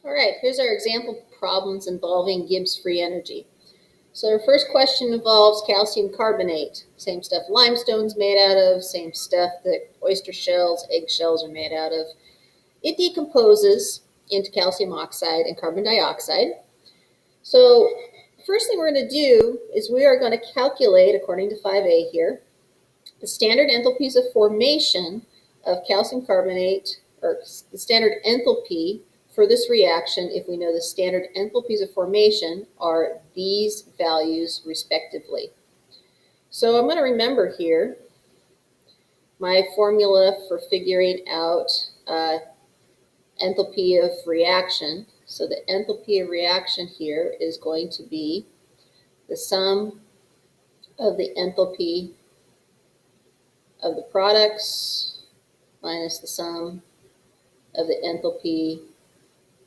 All right, here's our example problems involving Gibbs free energy. So our first question involves calcium carbonate. Same stuff limestone's made out of, same stuff that oyster shells, egg shells are made out of. It decomposes into calcium oxide and carbon dioxide. So first thing we're going to do is we are going to calculate, according to 5A here, the standard enthalpies of formation of calcium carbonate, or the standard enthalpy for this reaction if we know the standard enthalpies of formation are these values respectively. So I'm going to remember here my formula for figuring out enthalpy of reaction. So the enthalpy of reaction here is going to be the sum of the enthalpy of the products minus the sum of the enthalpy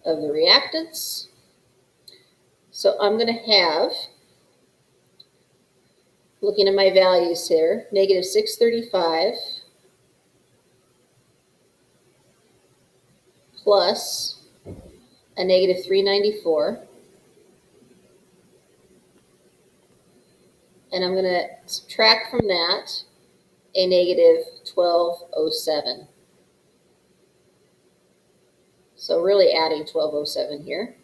of the reactants. So I'm going to have, looking at my values here, negative 635 plus a negative 394. And I'm going to subtract from that a negative 1207. So really adding 1207 here.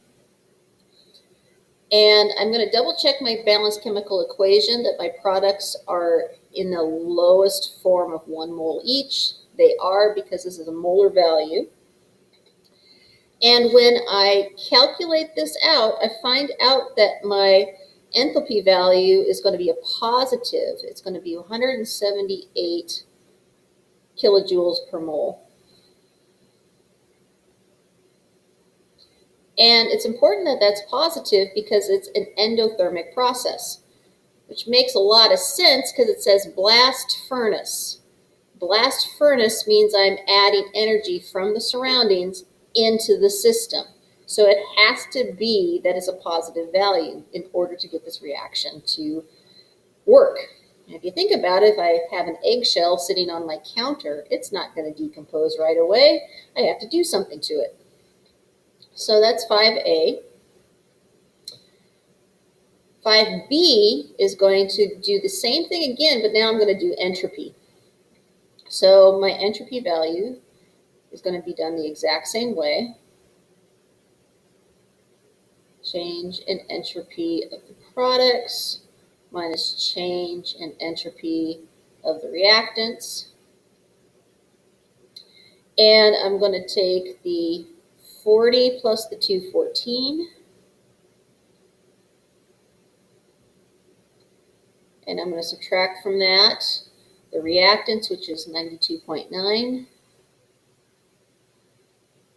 And I'm going to double check my balanced chemical equation that my products are in the lowest form of 1 mole each. They are, because this is a molar value. And when I calculate this out, I find out that my enthalpy value is going to be a positive. It's going to be 178 kilojoules per mole. And it's important that that's positive because it's an endothermic process, which makes a lot of sense because it says blast furnace. Blast furnace means I'm adding energy from the surroundings into the system. So it has to be that it's a positive value in order to get this reaction to work. And if you think about it, if I have an eggshell sitting on my counter, it's not going to decompose right away. I have to do something to it. So that's 5A. 5B is going to do the same thing again, but now I'm going to do entropy. So my entropy value is going to be done the exact same way. Change in entropy of the products minus change in entropy of the reactants. And I'm going to take the 40 plus the 214. And I'm going to subtract from that the reactants, which is 92.9.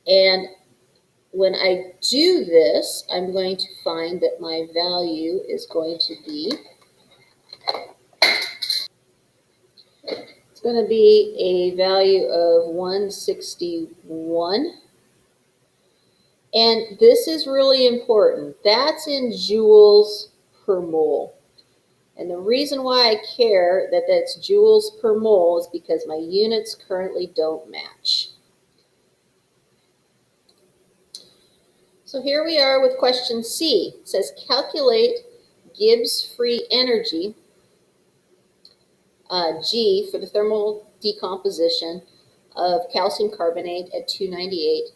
And when I do this, I'm going to find that my value is going to be, it's going to be a value of 161. And this is really important. That's in joules per mole. And the reason why I care that that's joules per mole is because my units currently don't match. So here we are with question C. It says calculate Gibbs free energy, G, for the thermal decomposition of calcium carbonate at 298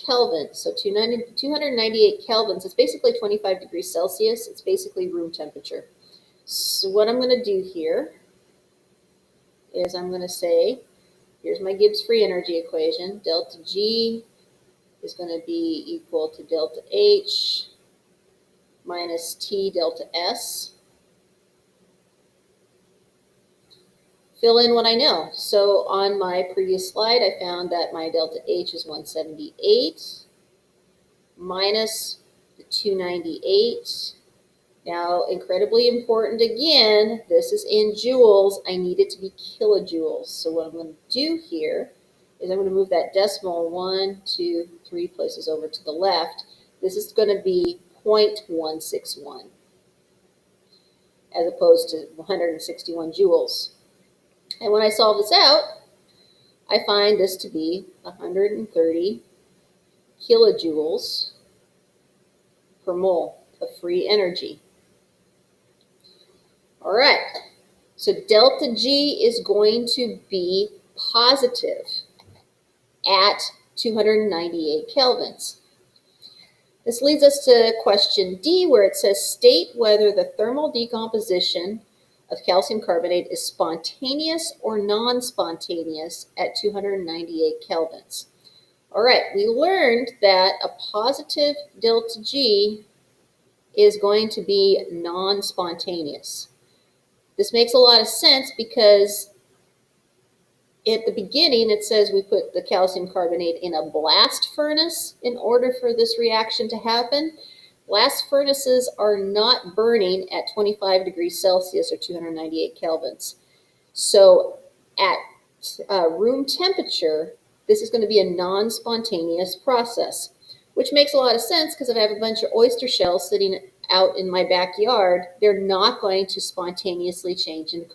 Kelvin. So 298 kelvins, it's basically 25 degrees Celsius. It's basically room temperature. So what I'm going to do here is I'm going to say, here's my Gibbs free energy equation. Delta G is going to be equal to delta H minus T delta S. Fill in what I know. So on my previous slide, I found that my delta H is 178 minus the 298. Now, incredibly important again, this is in joules. I need it to be kilojoules. So what I'm going to do here is I'm going to move that decimal 1, 2, 3 places over to the left. This is going to be 0.161 as opposed to 161 joules. And when I solve this out, I find this to be 130 kilojoules per mole of free energy. All right, so delta G is going to be positive at 298 kelvins. This leads us to question D, where it says state whether the thermal decomposition of calcium carbonate is spontaneous or non-spontaneous at 298 kelvins. All right, we learned that a positive delta G is going to be non-spontaneous. This makes a lot of sense because at the beginning it says we put the calcium carbonate in a blast furnace in order for this reaction to happen. Blast furnaces are not burning at 25 degrees Celsius or 298 kelvins. So at room temperature, this is going to be a non-spontaneous process, which makes a lot of sense because if I have a bunch of oyster shells sitting out in my backyard, they're not going to spontaneously change into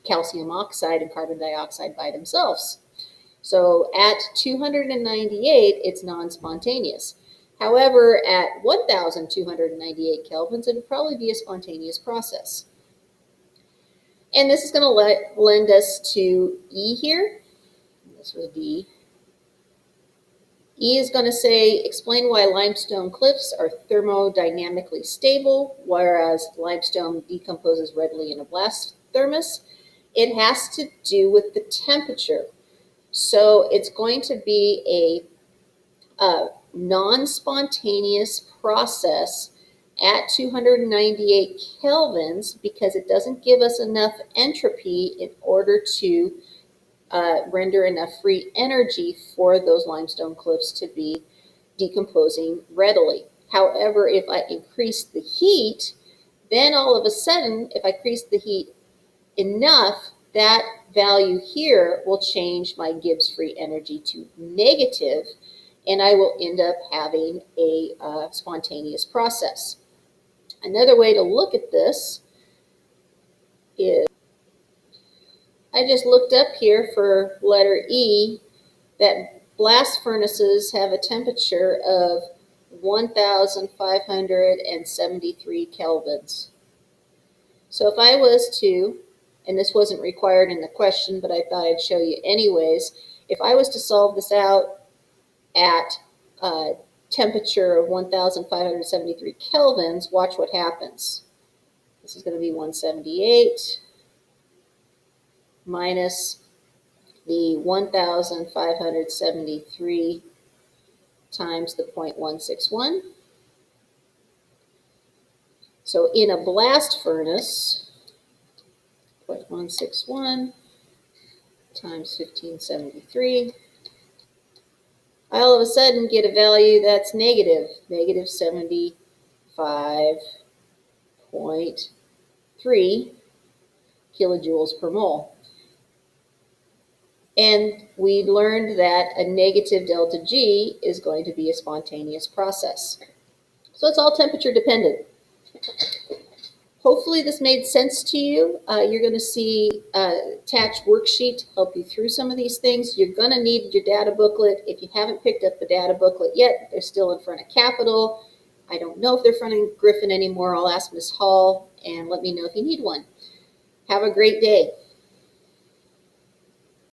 calcium oxide and carbon dioxide by themselves. So at 298, it's non-spontaneous. However, at 1,298 kelvins, it would probably be a spontaneous process. And this is going to lend us to E here. This was D. E is going to say, explain why limestone cliffs are thermodynamically stable, whereas limestone decomposes readily in a blast furnace. It has to do with the temperature. So it's going to be a non-spontaneous process at 298 kelvins because it doesn't give us enough entropy in order to render enough free energy for those limestone cliffs to be decomposing readily. However, if I increase the heat, then all of a sudden, if I increase the heat enough, that value here will change my Gibbs free energy to negative, and I will end up having a spontaneous process. Another way to look at this is, I just looked up here for letter E that blast furnaces have a temperature of 1,573 kelvins. So if I was to, and this wasn't required in the question, but I thought I'd show you anyways, if I was to solve this out at a temperature of 1,573 kelvins, watch what happens. This is going to be 178 minus the 1,573 times the 0.161. So in a blast furnace, 0.161 times 1573, I all of a sudden get a value that's negative 75.3 kilojoules per mole. And we learned that a negative delta G is going to be a spontaneous process. So it's all temperature dependent. Hopefully this made sense to you. You're going to see attached worksheet to help you through some of these things. You're going to need your data booklet. If you haven't picked up the data booklet yet, they're still in front of Capitol. I don't know if they're in front of Griffin anymore. I'll ask Ms. Hall and let me know if you need one. Have a great day.